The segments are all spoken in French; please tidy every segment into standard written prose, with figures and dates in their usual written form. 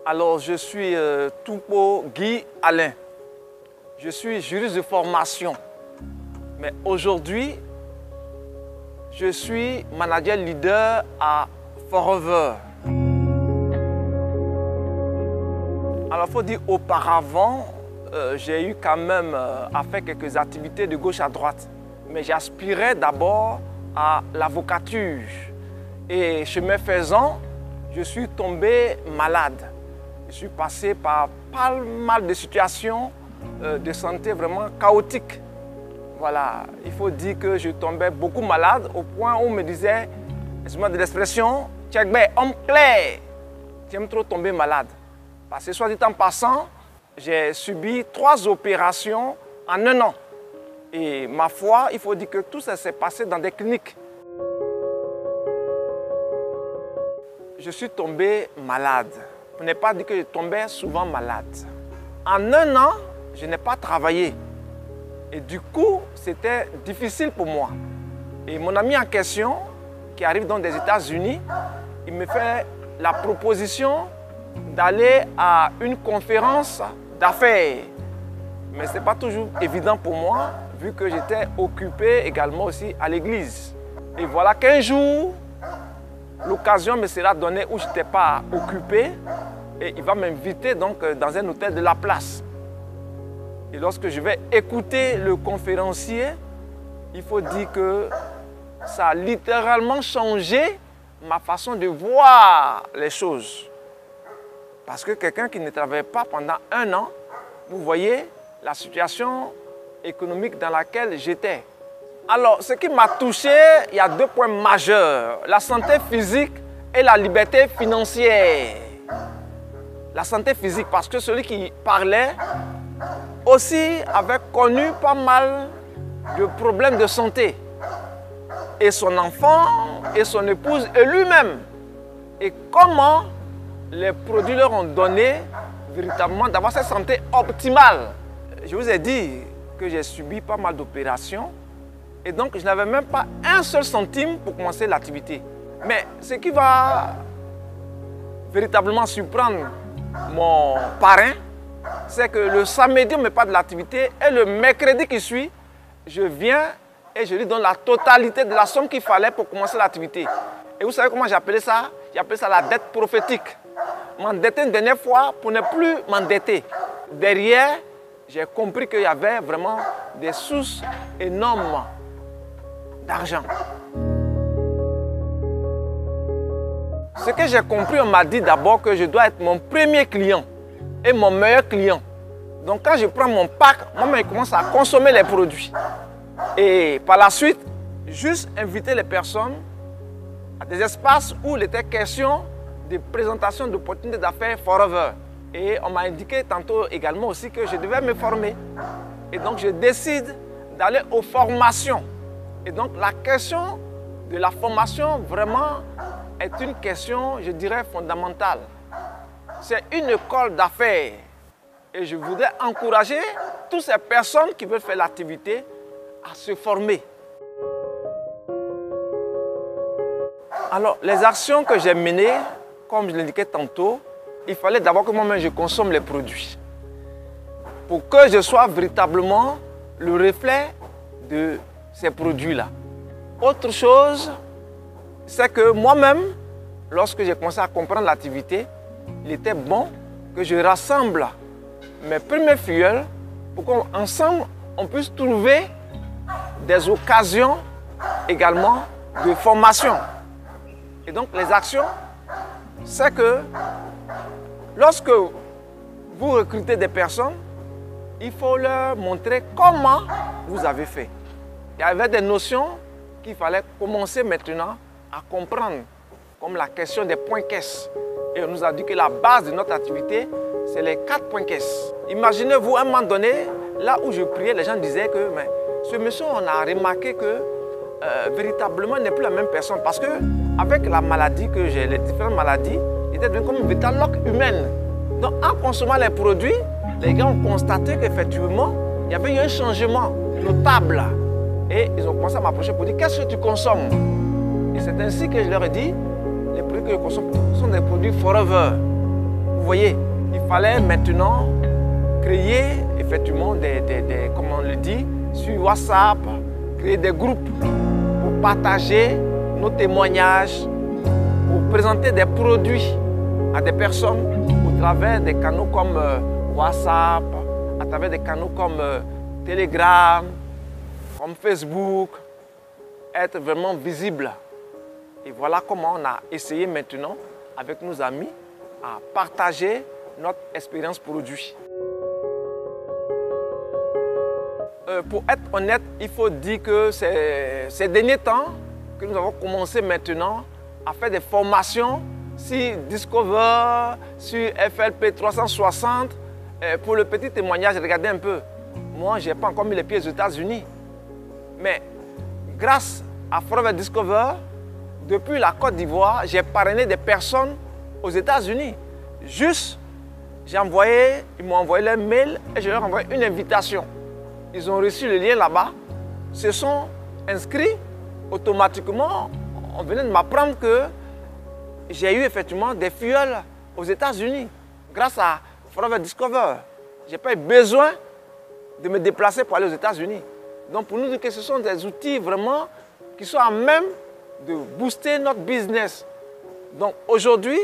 Alors, je suis Toupo Guy Alain. Je suis juriste de formation. Mais aujourd'hui, je suis manager leader à Forever. Alors, il faut dire auparavant, j'ai eu quand même à faire quelques activités de gauche à droite. Mais j'aspirais d'abord à l'avocature. Et chemin faisant, je suis tombé malade. Je suis passé par pas mal de situations de santé vraiment chaotiques. Voilà, il faut dire que je tombais beaucoup malade au point où on me disait, excuse-moi de l'expression, Tchèque, homme clair, tu aimes trop tomber malade. Parce que soit dit en passant, j'ai subi 3 opérations en 1 an. Et ma foi, il faut dire que tout ça s'est passé dans des cliniques. Je suis tombé malade. Pour ne pas dire que je tombais souvent malade. En 1 an, je n'ai pas travaillé. Et du coup, c'était difficile pour moi. Et mon ami en question, qui arrive donc des États-Unis, il me fait la proposition d'aller à une conférence d'affaires. Mais ce n'est pas toujours évident pour moi, vu que j'étais occupé également aussi à l'église. Et voilà qu'un jour, l'occasion me sera donnée où je n'étais pas occupé et il va m'inviter donc dans un hôtel de la place. Et lorsque je vais écouter le conférencier, il faut dire que ça a littéralement changé ma façon de voir les choses. Parce que quelqu'un qui ne travaillait pas pendant 1 an, vous voyez la situation économique dans laquelle j'étais. Alors, ce qui m'a touché, il y a 2 points majeurs. La santé physique et la liberté financière. La santé physique, parce que celui qui parlait aussi avait connu pas mal de problèmes de santé. Et son enfant, et son épouse, et lui-même. Et comment les produits leur ont donné véritablement d'avoir cette santé optimale. Je vous ai dit que j'ai subi pas mal d'opérations. Et donc, je n'avais même pas 1 seul centime pour commencer l'activité. Mais ce qui va véritablement surprendre mon parrain, c'est que le samedi, on ne met pas de l'activité et le mercredi qui suit, je viens et je lui donne la totalité de la somme qu'il fallait pour commencer l'activité. Et vous savez comment j'appelais ça? J'appelais ça la dette prophétique. M'endetter une dernière fois pour ne plus m'endetter. Derrière, j'ai compris qu'il y avait vraiment des sources énormes d'argent. Ce que j'ai compris, on m'a dit d'abord que je dois être mon premier client et mon meilleur client. Donc quand je prends mon pack, moi-même je commence à consommer les produits. Et par la suite, juste inviter les personnes à des espaces où il était question de présentation d'opportunités d'affaires Forever. Et on m'a indiqué tantôt également aussi que je devais me former. Et donc je décide d'aller aux formations. Et donc la question de la formation vraiment est une question, je dirais, fondamentale. C'est une école d'affaires. Et je voudrais encourager toutes ces personnes qui veulent faire l'activité à se former. Alors, les actions que j'ai menées, comme je l'indiquais tantôt, il fallait d'abord que moi-même je consomme les produits. Pour que je sois véritablement le reflet de ces produits-là. Autre chose, c'est que moi-même, lorsque j'ai commencé à comprendre l'activité, il était bon que je rassemble mes premiers filleuls pour qu'ensemble, on puisse trouver des occasions également de formation. Et donc, les actions, c'est que lorsque vous recrutez des personnes, il faut leur montrer comment vous avez fait. Il y avait des notions qu'il fallait commencer maintenant à comprendre, comme la question des points caisses. Et on nous a dit que la base de notre activité, c'est les 4 points caisses. Imaginez-vous, à un moment donné, là où je priais, les gens disaient que mais, ce monsieur, on a remarqué que véritablement, il n'est plus la même personne. Parce que avec la maladie que j'ai, les différentes maladies, il était devenu comme une véritable loque humaine. Donc, en consommant les produits, les gars ont constaté qu'effectivement, il y avait eu un changement notable. Et ils ont commencé à m'approcher pour dire, qu'est-ce que tu consommes? Et c'est ainsi que je leur ai dit, les produits que je consomme sont des produits Forever. Vous voyez, il fallait maintenant créer effectivement comme on le dit, sur WhatsApp, créer des groupes pour partager nos témoignages, pour présenter des produits à des personnes au travers des canaux comme WhatsApp, à travers des canaux comme Telegram, comme Facebook, être vraiment visible. Et voilà comment on a essayé maintenant, avec nos amis, à partager notre expérience produit. Pour être honnête, il faut dire que ces derniers temps que nous avons commencé maintenant à faire des formations sur Discover, sur FLP 360. Pour le petit témoignage, regardez un peu. Moi, je n'ai pas encore mis les pieds aux États-Unis. Mais grâce à Forever Discover, depuis la Côte d'Ivoire, j'ai parrainé des personnes aux États-Unis. Juste, ils m'ont envoyé leur mail et je leur ai envoyé une invitation. Ils ont reçu le lien là-bas, se sont inscrits automatiquement. On venait de m'apprendre que j'ai eu effectivement des filleuls aux États-Unis grâce à Forever Discover. Je n'ai pas eu besoin de me déplacer pour aller aux États-Unis. Donc pour nous dire que ce sont des outils vraiment qui sont à même de booster notre business. Donc aujourd'hui,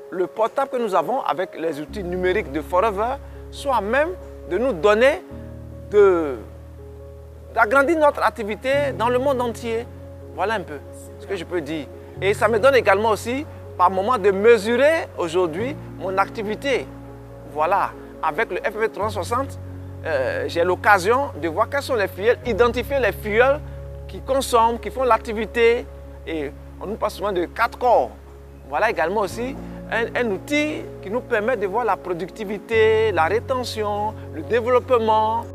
le portable que nous avons avec les outils numériques de Forever sont à même de nous donner d'agrandir notre activité dans le monde entier. Voilà un peu ce que je peux dire. Et ça me donne également aussi, par moment, de mesurer aujourd'hui mon activité. Voilà, avec le FLP 360, j'ai l'occasion de voir quels sont les filleuls, identifier les filleuls qui consomment, qui font l'activité. Et on nous parle souvent de 4 corps. Voilà également aussi un outil qui nous permet de voir la productivité, la rétention, le développement.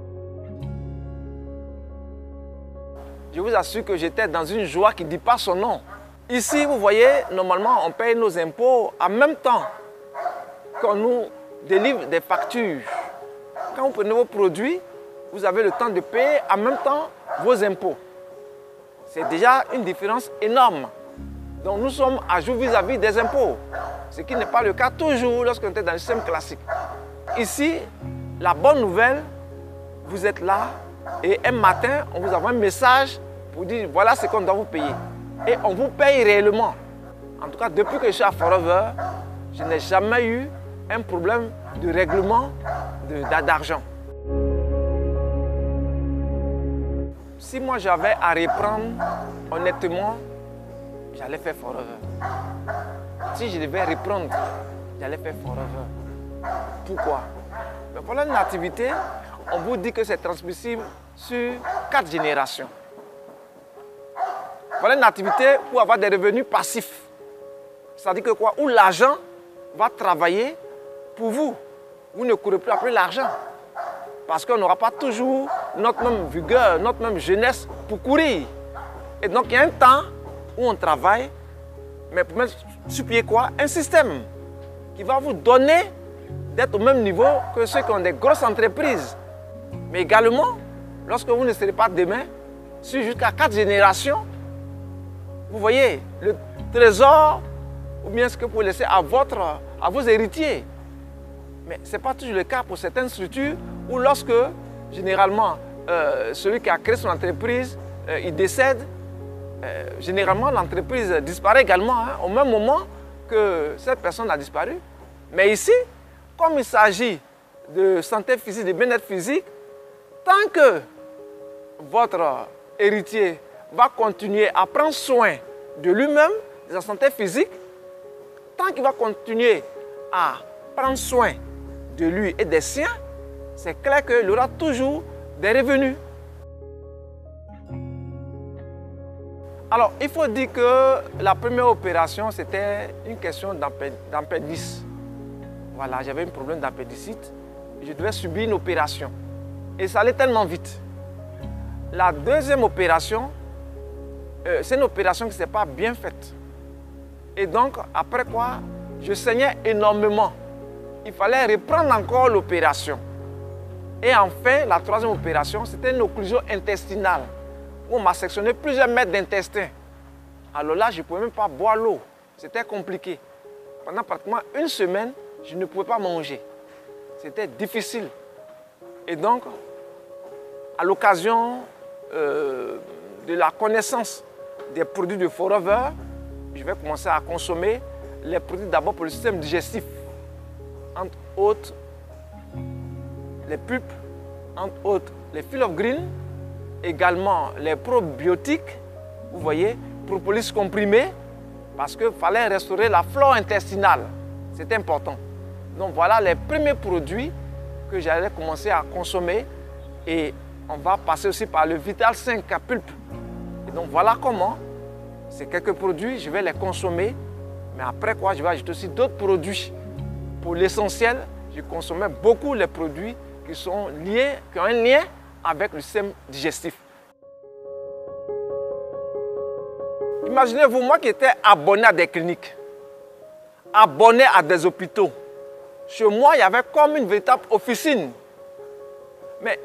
Je vous assure que j'étais dans une joie qui ne dit pas son nom. Ici, vous voyez, normalement, on paye nos impôts en même temps qu'on nous délivre des factures. Quand vous prenez vos produits, vous avez le temps de payer en même temps vos impôts. C'est déjà une différence énorme. Donc nous sommes à jour vis-à-vis des impôts, ce qui n'est pas le cas toujours lorsqu'on était dans le système classique. Ici, la bonne nouvelle, vous êtes là et un matin, on vous envoie un message pour dire voilà ce qu'on doit vous payer. Et on vous paye réellement. En tout cas, depuis que je suis à Forever, je n'ai jamais eu un problème de règlement d'argent. Si moi j'avais à reprendre, honnêtement, j'allais faire Forever. Si je devais reprendre, j'allais faire Forever. Pourquoi? Mais voilà une activité, on vous dit que c'est transmissible sur 4 générations. Voilà une activité pour avoir des revenus passifs. C'est-à-dire que quoi? Où l'argent va travailler pour vous. Vous ne courez plus après l'argent. Parce qu'on n'aura pas toujours notre même vigueur, notre même jeunesse pour courir. Et donc il y a un temps où on travaille, mais pour mettre sur pied quoi? Un système qui va vous donner d'être au même niveau que ceux qui ont des grosses entreprises. Mais également, lorsque vous ne serez pas demain, sur jusqu'à 4 générations, vous voyez, le trésor, ou bien ce que vous laissez à vos héritiers. Mais ce n'est pas toujours le cas pour certaines structures où lorsque, généralement, celui qui a créé son entreprise, il décède, généralement l'entreprise disparaît également, hein, au même moment que cette personne a disparu. Mais ici, comme il s'agit de santé physique, de bien-être physique, tant que votre héritier va continuer à prendre soin de lui-même, de sa santé physique, tant qu'il va continuer à prendre soin de lui et des siens, c'est clair qu'il aura toujours des revenus. Alors, il faut dire que la première opération, c'était une question d'appendicite. Voilà, j'avais un problème d'appendicite. Je devais subir une opération. Et ça allait tellement vite. La deuxième opération, c'est une opération qui ne s'est pas bien faite. Et donc, après quoi, je saignais énormément. Il fallait reprendre encore l'opération. Et enfin, la troisième opération, c'était une occlusion intestinale, où on m'a sectionné plusieurs mètres d'intestin. Alors là, je ne pouvais même pas boire l'eau. C'était compliqué. Pendant pratiquement une semaine, je ne pouvais pas manger. C'était difficile. Et donc, à l'occasion de la connaissance des produits de Forever, je vais commencer à consommer les produits d'abord pour le système digestif. Entre autres, les pulpes, entre autres, les Field of Green, également les probiotiques, vous voyez, propolis comprimé, parce qu'il fallait restaurer la flore intestinale. C'est important. Donc voilà les premiers produits que j'allais commencer à consommer et on va passer aussi par le Vital 5 à pulpe. Et donc voilà comment ces quelques produits, je vais les consommer, mais après quoi, je vais ajouter aussi d'autres produits. Pour l'essentiel, je consommais beaucoup les produits qui sont liés, qui ont un lien avec le système digestif. Imaginez-vous, moi qui étais abonné à des cliniques, abonné à des hôpitaux. Chez moi, il y avait comme une véritable officine. Mais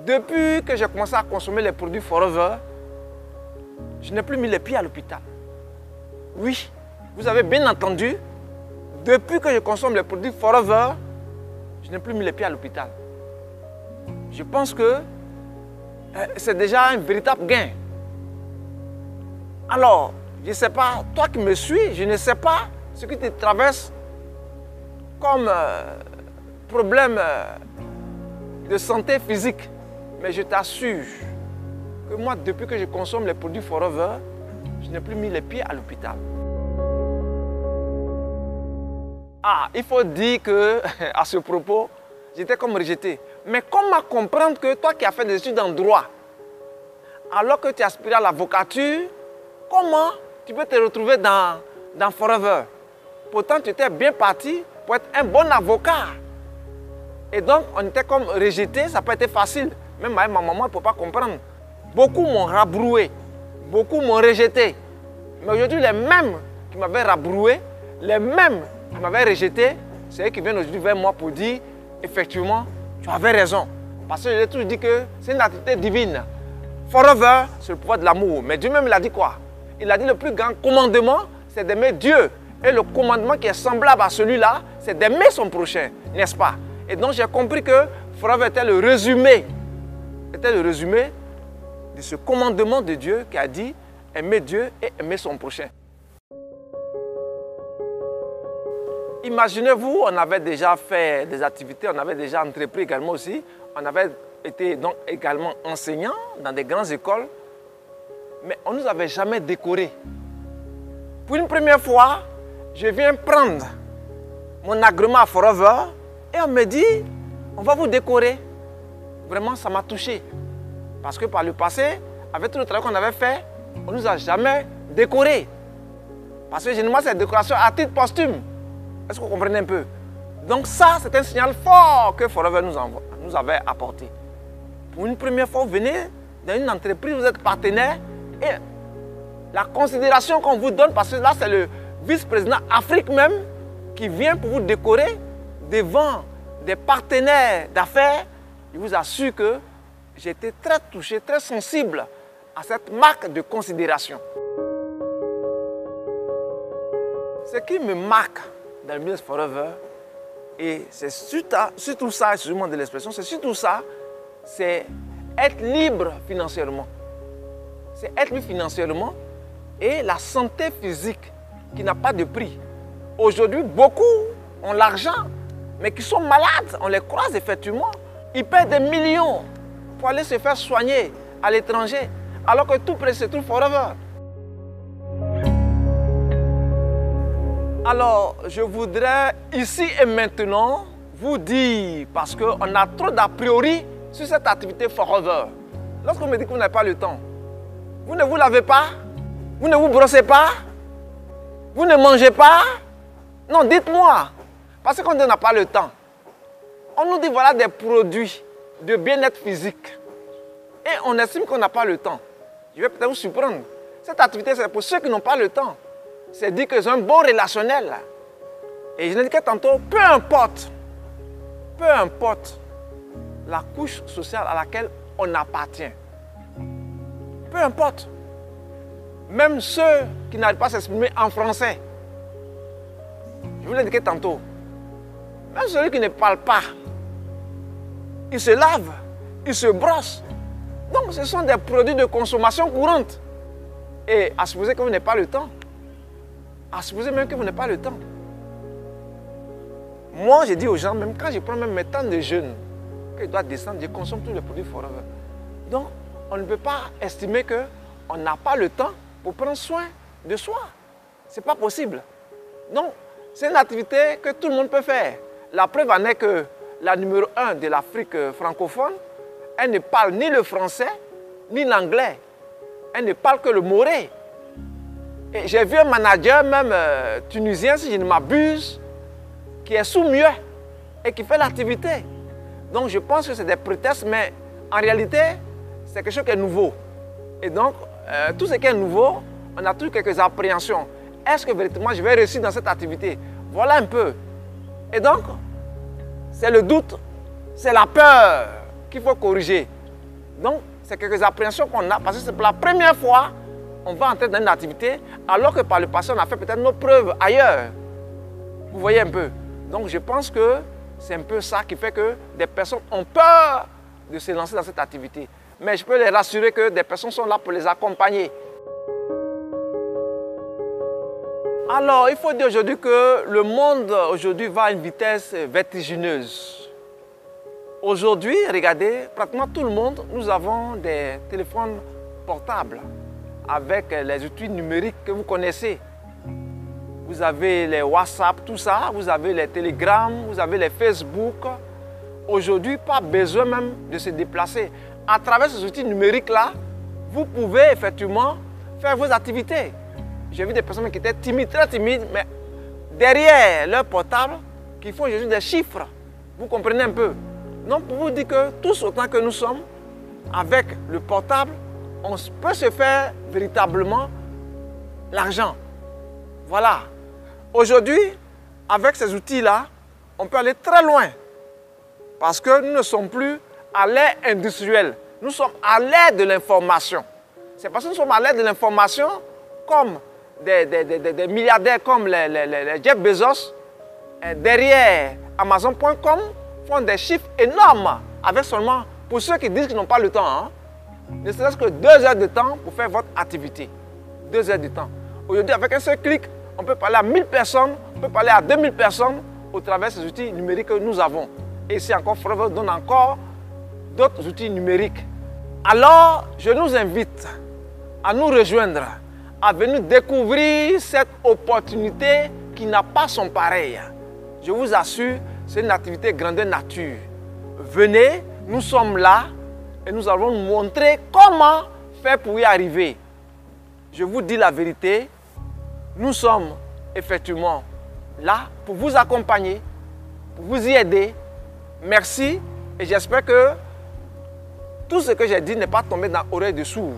depuis que j'ai commencé à consommer les produits Forever, je n'ai plus mis les pieds à l'hôpital. Oui, vous avez bien entendu, depuis que je consomme les produits Forever, je n'ai plus mis les pieds à l'hôpital. Je pense que c'est déjà un véritable gain. Alors, je ne sais pas, toi qui me suis, je ne sais pas ce qui te traverse comme problème de santé physique. Mais je t'assure que moi, depuis que je consomme les produits Forever, je n'ai plus mis les pieds à l'hôpital. Ah, il faut dire que, à ce propos, j'étais comme rejeté. Mais comment comprendre que toi qui as fait des études en droit, alors que tu aspires à l'avocature, comment tu peux te retrouver dans Forever? Pourtant, tu étais bien parti pour être un bon avocat. Et donc, on était comme rejeté, ça n'a pas été facile. Même ma maman ne peut pas comprendre. Beaucoup m'ont rabroué, beaucoup m'ont rejeté. Mais aujourd'hui, les mêmes qui m'avaient rabroué, les mêmes qui m'avaient rejeté, c'est eux qui viennent aujourd'hui vers moi pour dire, effectivement, tu avais raison. Parce que je l'ai toujours dit que c'est une activité divine. Forever, c'est le pouvoir de l'amour. Mais Dieu même, il a dit quoi? Il a dit le plus grand commandement, c'est d'aimer Dieu. Et le commandement qui est semblable à celui-là, c'est d'aimer son prochain, n'est-ce pas? Et donc j'ai compris que Forever était le résumé de ce commandement de Dieu qui a dit aimer Dieu et aimer son prochain. Imaginez-vous, on avait déjà fait des activités, on avait déjà entrepris également aussi, on avait été donc également enseignants dans des grandes écoles, mais on ne nous avait jamais décorés. Pour une première fois, je viens prendre mon agrément à Forever et on me dit, on va vous décorer. Vraiment, ça m'a touché. Parce que par le passé, avec tout le travail qu'on avait fait, on ne nous a jamais décorés. Parce que généralement, c'est une décoration à titre posthume. Est-ce que vous comprenez un peu? Donc ça, c'est un signal fort que Forever nous avait apporté. Pour une première fois, vous venez dans une entreprise, vous êtes partenaire et la considération qu'on vous donne, parce que là, c'est le vice-président Afrique même qui vient pour vous décorer devant des partenaires d'affaires. Je vous assure que j'ai été très touché, très sensible à cette marque de considération. Ce qui me marque dans le business Forever, et c'est surtout ça, excusez-moi de l'expression, c'est surtout ça, c'est être libre financièrement. C'est être libre financièrement et la santé physique qui n'a pas de prix. Aujourd'hui, beaucoup ont l'argent, mais qui sont malades, on les croise effectivement. Ils paient des millions pour aller se faire soigner à l'étranger, alors que tout près se trouve Forever. Alors, je voudrais ici et maintenant vous dire, parce qu'on a trop d'a priori sur cette activité Forever. Lorsqu'on me dit que vous n'avez pas le temps, vous ne vous lavez pas, vous ne vous brossez pas, vous ne mangez pas. Non, dites-moi, parce qu'on n'a pas le temps. On nous dit voilà des produits de bien-être physique. Et on estime qu'on n'a pas le temps. Je vais peut-être vous surprendre. Cette activité, c'est pour ceux qui n'ont pas le temps. C'est dire qu'ils ont un bon relationnel. Et je l'ai dit tantôt, peu importe la couche sociale à laquelle on appartient. Peu importe. Même ceux qui n'arrivent pas à s'exprimer en français. Je vous l'ai dit tantôt. Même celui qui ne parle pas, il se lave, il se brosse. Donc ce sont des produits de consommation courante. Et à supposer que vous n'avez pas le temps. À supposer même que vous n'avez pas le temps. Moi, je dis aux gens, même quand je prends même mes temps de jeûne, que je dois descendre, je consomme tous les produits Forever. Donc, on ne peut pas estimer qu'on n'a pas le temps pour prendre soin de soi. Ce n'est pas possible. Donc, c'est une activité que tout le monde peut faire. La preuve en est que la numéro 1 de l'Afrique francophone, elle ne parle ni le français, ni l'anglais. Elle ne parle que le moré. Et j'ai vu un manager, même tunisien, si je ne m'abuse, qui est sous-muet et qui fait l'activité. Donc je pense que c'est des prétextes, mais en réalité, c'est quelque chose qui est nouveau. Et donc, tout ce qui est nouveau, on a toujours quelques appréhensions. Est-ce que véritablement je vais réussir dans cette activité? Voilà un peu. Et donc, c'est le doute, c'est la peur qu'il faut corriger. Donc, c'est quelques appréhensions qu'on a parce que c'est pour la première fois on va entrer dans une activité alors que par le passé on a fait peut-être nos preuves ailleurs. Vous voyez un peu. Donc je pense que c'est un peu ça qui fait que des personnes ont peur de se lancer dans cette activité. Mais je peux les rassurer que des personnes sont là pour les accompagner. Alors il faut dire aujourd'hui que le monde aujourd'hui va à une vitesse vertigineuse. Aujourd'hui, regardez, pratiquement tout le monde, nous avons des téléphones portables avec les outils numériques que vous connaissez. Vous avez les WhatsApp, tout ça, vous avez les Telegram, vous avez les Facebook. Aujourd'hui, pas besoin même de se déplacer. À travers ces outils numériques-là, vous pouvez effectivement faire vos activités. J'ai vu des personnes qui étaient timides, très timides, mais derrière leur portable, qui font juste des chiffres. Vous comprenez un peu? Donc, pour vous dire que tous autant que nous sommes, avec le portable, on peut se faire véritablement l'argent. Voilà. Aujourd'hui, avec ces outils-là, on peut aller très loin. Parce que nous ne sommes plus à l'ère industrielle. Nous sommes à l'ère de l'information. C'est parce que nous sommes à l'ère de l'information comme des milliardaires comme les Jeff Bezos, derrière Amazon.com, font des chiffres énormes avec seulement, pour ceux qui disent qu'ils n'ont pas le temps, hein, ne serait-ce que 2 heures de temps pour faire votre activité. 2 heures de temps. Aujourd'hui, avec un seul clic, on peut parler à 1000 personnes, on peut parler à 2000 personnes au travers de ces outils numériques que nous avons. Et ici encore, Forever donne encore d'autres outils numériques. Alors, je nous invite à nous rejoindre, à venir découvrir cette opportunité qui n'a pas son pareil. Je vous assure, c'est une activité grandeur nature. Venez, nous sommes là et nous allons vous montrer comment faire pour y arriver. Je vous dis la vérité, nous sommes effectivement là pour vous accompagner, pour vous y aider. Merci et j'espère que tout ce que j'ai dit n'est pas tombé dans l'oreille de sourd.